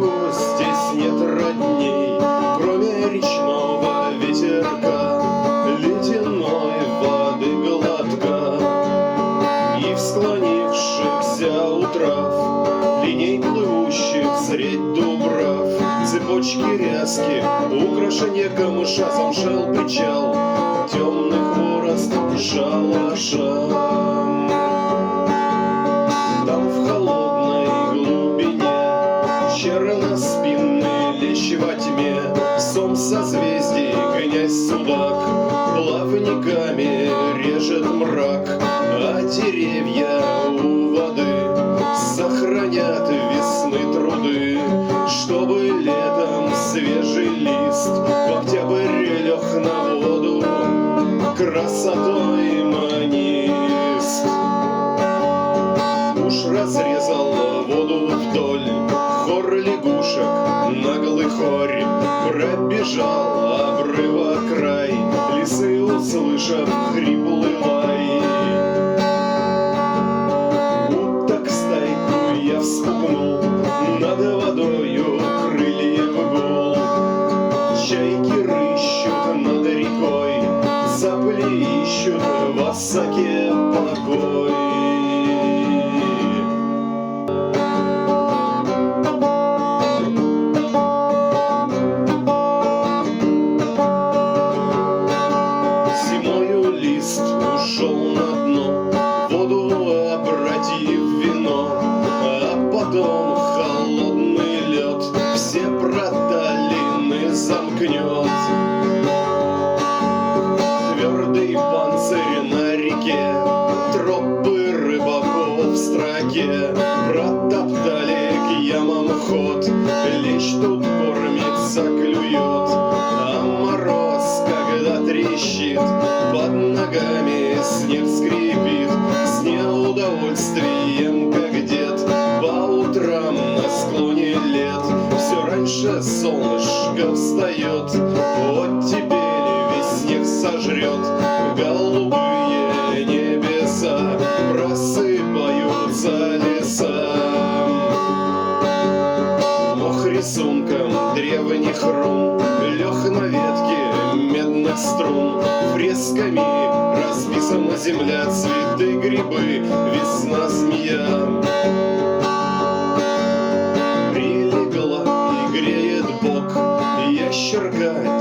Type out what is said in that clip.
ничего здесь нет родней, кроме речного ветерка, ледяной воды глотка и в склонившихся у трав линий плывущих средь дубрав. Цепочки ряски, украшение камыша, замшел причал, темный хворост шалаша. Там в холодной глубине черноспинный лещ во тьме, сом созвездий князь Судак плавниками режет мрак, а деревья у воды сохранят весны труды, чтобы летом свежий лист в октябре лег на воду, красотой манист. Уж разрезал воду вдоль, хор лягушек, наглый хорь пробежал обрыва край, лисы, услышав хриплый лай. Уток стайку я вспугнул, над водою крыльев гул. Чайки рыщут над рекой, сопли ищут в осаке покой. Зимою лист ушел на дно, воду обратив в вино, а потом холодный лед все проталины замкнет. Твердый панцирь на реке, тропы рыбаков в строке протоптали к ямам ход, лещ тут кормится, клюет, а мороз, когда трещит, под ногами снег скрипит, с неудовольствием, как дед, по утрам на склоне лет все раньше солнышко встает, оттепель весь снег сожрет, голубые небеса просыпаются леса. Мох рисунком древних рун лег на ветке медных струн, фресками расписана земля, цветы, грибы, весна, змея. Прилегла и греет бок ящерка